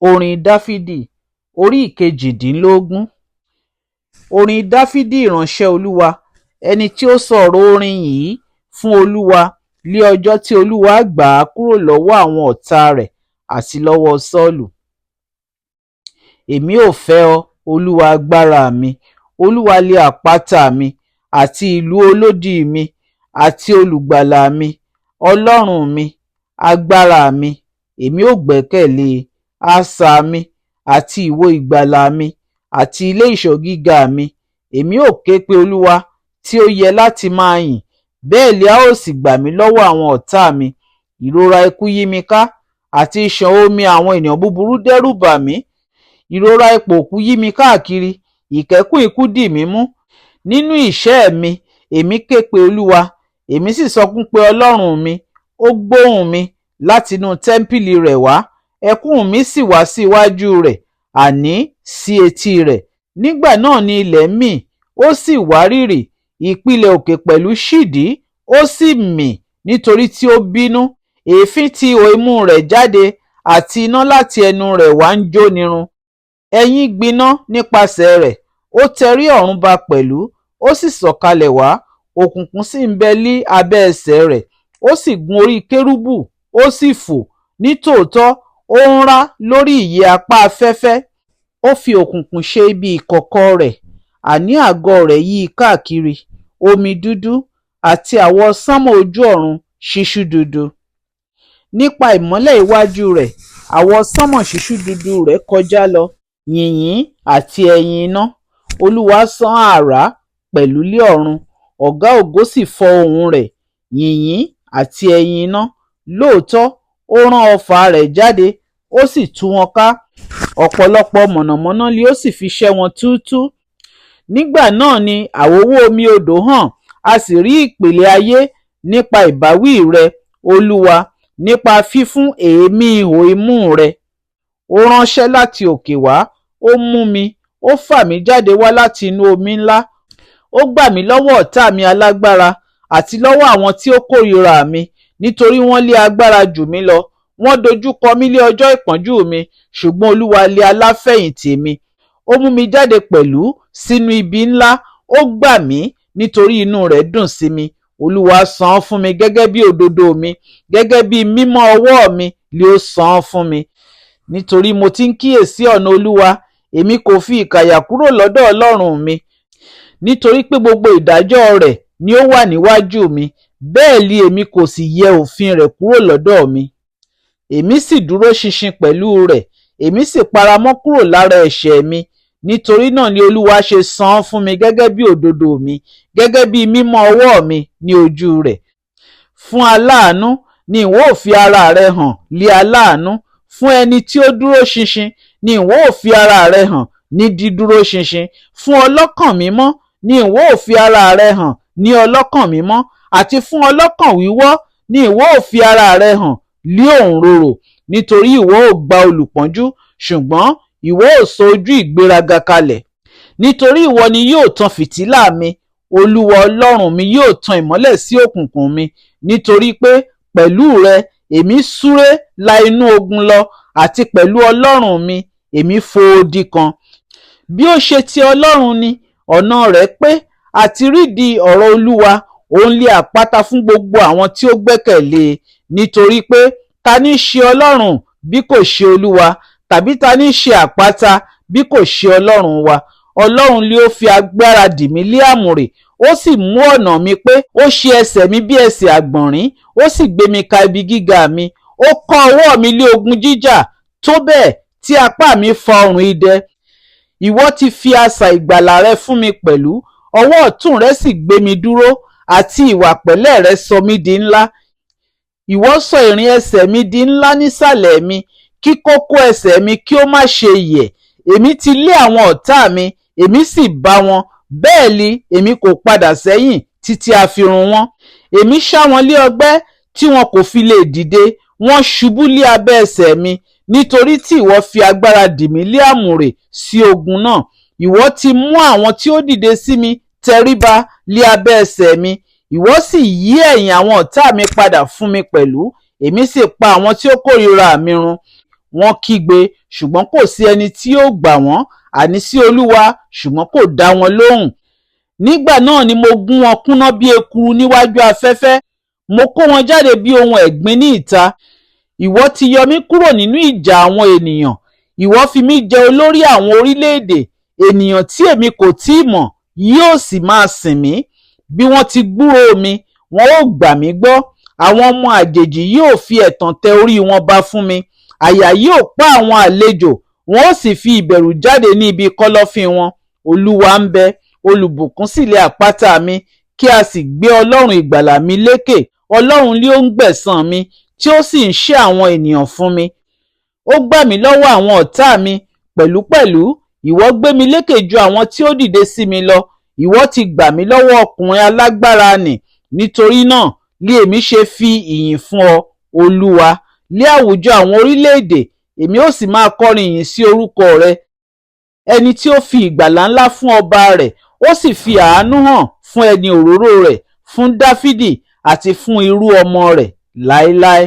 Orin Dáfídì orí ìkejìdínlógún. Orin Dáfídì ìránṣẹ́ Olúwa, ẹni tí ó sọ ọ̀rọ̀ orin yìí fún Olúwa ní ọjọ́ tí Olúwa gbà á kúrò lọ́wọ́ àwọn ọ̀tá rẹ̀ àti lọ́wọ́ Sọ́ọ̀lù. Èmi ò fẹ́ ọ, Olúwa agbára mi, Olúwa lé àpáta mi, àti ìlú olódì mi, àti olùgbàlà mi, Ọlọ́run mi, agbára mi. Èmi ò gbẹ́kẹ̀lé asà mi, àti ìwo ìgbàlà mi, àti ilé ìṣọ́ gíga mi. Èmi ò ké pe Olúwa tí ó yẹ láti máa yìn, bẹ́ẹ̀ lé a ó sì gbà mí lọ́wọ́ àwọn ọ̀tá mi. Ìrora ikú yí mi ká, àti ìṣàn omi àwọn ènìyàn búburú dẹ́rù bà mí. Ìrora ipò òkú yí mi káàkiri, ìkẹ́kùn ikú dì mí mú. Nínú ìṣẹ́ mi, èmi ké pe Olúwa, èmi sì sọkún pé Ọlọ́run mi. Ó gbóhùn mi láti inú tẹ́ḿpìlì rẹ̀ wá, ẹkún mi sì wá sí iwájú rẹ̀, àní sí etí rẹ̀. Nígbà náà ni ilẹ̀ mì, ó sì wárìrì, ìpìlẹ̀ òkè pẹ̀lú ṣídìí, ó sì mì nítorí tí ó bínú. Èéfín ti ihò imú rẹ̀ jáde, àti iná láti ẹnu rẹ̀ wá ń jónirun. Ẹyín gbiná nípasẹ̀ rẹ̀, ó tẹrí ọ̀run ba pẹ̀lú, ó sì sọ̀kalẹ̀ wá, òkùnkùn sì ń bẹ ní abẹ́ ẹsẹ̀ rẹ̀. Ó sì gun orí kérúbù, ó sì fò, nítòótọ́ ó ń rá lórí ìyẹ́ apá afẹ́fẹ́. Ó fi òkùnkùn ṣe ibi ìkọ̀kọ̀ rẹ̀, àní àgọ́ rẹ̀ yí i káàkiri. Omi dúdú àti àwọ̀ sánmọ̀ ojú ọ̀run ṣíṣú dúdú. Nípa ìmọ́lẹ̀ iwájú rẹ̀, àwọ̀ sánmọ̀ ṣíṣú dúdú rẹ̀ kọjá lọ, yìnyín àti ẹ̀yìn iná. Olúwa sán àrá pẹ̀lú lé ọ̀run, ọ̀gá ògo sì fọ ohùn rẹ̀, yìnyín àti ẹ̀yìn iná. Lóòótọ́ ó rán ọfà rẹ̀ jáde, ó sì tú wọn ká, ọ̀pọ̀lọpọ̀ mọ̀nàmọ́ná ni ó sì fi ṣẹ́ wọn túútúú. Nígbà náà ni àwòwò omi odò hàn, a sì rí ìpìlẹ̀ ayé nípa ìbáwí rẹ, Olúwa, nípa fífún èémí ihò imú rẹ. Ó ránṣẹ́ láti òkè wá, ó mú mi, ó fà mí jáde wá láti inú omi ńlá. Ó gbà mí lọ́wọ́ ọ̀tá mi alágbára, àti lọ́wọ́ àwọn tí ó kórìíra mi, nítorí wọ́n lé agbára jù mí lọ. Wọ́n dojú kọ mí lé ọjọ́ ìpọ́njú mi, ṣùgbọ́n Olúwa lé aláfẹ̀yìntì mi. Ó mú mi jáde pẹ̀lú sínú ibi ńlá, ó gbà mí nítorí inú rẹ̀ dùn sí mi. Olúwa san án fún mi gẹ́gẹ́ bí òdodo mi, gẹ́gẹ́ bí mímọ́ ọwọ́ mi ni ó san án fún mi. Nítorí mo ti ń kíyèsí ọ̀nà Olúwa, èmi kò fi ìkàyà kúrò lọ́dọ̀ Ọlọ́run mi. Nítorí pé gbogbo ìdájọ́ rẹ̀ ni ó wà níwájú mi, bẹ́ẹ̀ li èmi kò sì yẹ òfin rẹ̀ kúrò lọ́dọ̀ mi. Èmi sì dúró ṣinṣin pẹ̀lú rẹ̀, èmi sì paramọ́ kúrò lára ẹ̀ṣẹ̀ mi. Nítorí náà ni Olúwa ṣe san án fún mi gẹ́gẹ́ bí òdodo mi, gẹ́gẹ́ bí mímọ́ ọwọ́ mi ní ojú rẹ̀. Fún aláàánú ni ìwọ ó fi ara rẹ hàn lé aláàánú, fún ẹni tí ó dúró ṣinṣin ni ìwọ ó fi ara rẹ hàn ní dídúró ṣinṣin. Fún ọlọ́kàn mímọ́ ni ìwọ ó fi ara rẹ hàn ní ọlọ́kàn mímọ́, àti fún ọlọ́kàn wíwọ́ ni ìwọ ó fi ara rẹ hàn lí òǹrorò. Nítorí ìwọ ó gba olùpọ́njú, ṣùgbọ́n ìwọ ó sọ ojú ìgbéraga kalẹ̀. Nítorí ìwọ ni yóò tan fìtílà mi, Olúwa Ọlọ́run mi yóò tan ìmọ́lẹ̀ sí òkùnkùn mi. Nítorí pé pẹ̀lú rẹ èmi súré la inú ogun lọ, àti pẹ̀lú Ọlọ́run mi èmi fò odi kan. Bí ó ṣe ti Ọlọ́run ni ọ̀nà rẹ̀ pé, àti rídìí ọ̀rọ̀ Olúwa, òun lé àpáta fún gbogbo àwọn tí ó gbẹ́kẹ̀lé e. Nítorí pé ta ní ṣe Ọlọ́run bí kò ṣe Olúwa, tàbí ta ní ṣe àpáta bí kò ṣe Ọlọ́run wa. Ọlọ́run lé ó fi agbára dì mí lé àmùrè, ó sì mú ọ̀nà mi pé, ó ṣe ẹsẹ̀ mi bí ẹsẹ̀ àgbọ̀nrín, ó sì gbé mi ka ibi gíga mi. Ó kọ́ ọwọ́ mi lé ogun jíjà, tó bẹ́ẹ̀ tí apá mi fa ọrùn idẹ. Ìwọ ti fi asà ìgbàlà rẹ fún mi pẹ̀lú, ọwọ́ ọ̀tún rẹ sì gbé mi dúró, àti ìwà pẹ̀lẹ́ rẹ sọ mí di ńlá. Ìwọ sọ ìrìn ẹsẹ̀ mi di ńlá nísàlẹ̀ mi, kí kókó ẹsẹ̀ mi kí ó má ṣe yẹ̀. Èmi ti lé àwọn ọ̀tá mi, èmi sì bá wọn, bẹ́ẹ̀ li èmi kò padà sẹ́yìn títí a fi run wọ́n. Èmi ṣá wọn lé ọgbẹ́ tí wọn kò fi lè dìde, wọ́n ṣubú lé abẹ́ ẹsẹ̀ mi. Nítorí tí ìwọ fi agbára dì mí lé àmùrè sí ogun náà, ìwọ ti mú àwọn tí ó dìde sí mi tẹríba lé abẹ́ ẹsẹ̀ mi. Ìwọ sì yí ẹ̀yìn àwọn ọ̀tá mi padà fún mi pẹ̀lú, èmi sì pa àwọn tí ó kórìíra mi run. wọ́n kígbe ṣùgbọ́n kò sí ẹni tí yóò gbà wọ́n, àní sí Olúwa ṣùgbọ́n kò dá wọn lóhùn. Nígbà náà ni mo gún wọn kúnná bí ekuru níwájú afẹ́fẹ́, mo kó wọn jáde bí ohun ẹ̀gbin ní ìta. Ìwọ ti yọ mí kúrò nínú ìjà àwọn ènìyàn, ìwọ fi mí jẹ olórí àwọn orílẹ̀-èdè. Ènìyàn tí èmi kò tíì mọ̀ yóò sì máa sìn mí. Bí wọ́n ti gbúròó mi, wọn ó gbà mí gbọ́. Àwọn ọmọ àjèjì yóò fi ẹ̀tàn tẹ orí wọn ba fún mi. Àyà yóò pa àwọn àlejò, wọn ó sì fi ìbẹ̀rù jáde ní ibi kọ́lọ́fín wọn. Olúwa ń bẹ, olùbùkún sì lé àpáta mi, kí a sì gbé Ọlọ́run ìgbàlà mi lékè. Ọlọ́run lé ó ń gbẹ̀san mi, tí ó sì ń ṣẹ́ àwọn ènìyàn fún mi. Ó gbà mí lọ́wọ́ àwọn ọ̀tá mi, pẹ̀lúpẹ̀lú ìwọ gbé mi lékè ju àwọn tí ó dìde sí mi lọ. Ìwọ ti gbà mí lọ́wọ́ ọkùnrin alágbára nì. Nítorí náà lé èmi ṣe fi ìyìn fún ọ, Olúwa. Ní àwùjọ àwọn orílẹ̀-èdè, èmi ó sì máa kọrin ìyìn sí orúkọ rẹ. Ẹni tí ó fi ìgbàlà ńlá fún ọba rẹ̀, ó sì fi àánú hàn fún ẹni òróró rẹ̀, fún Dáfídì àti fún irú ọmọ rẹ̀ láéláé.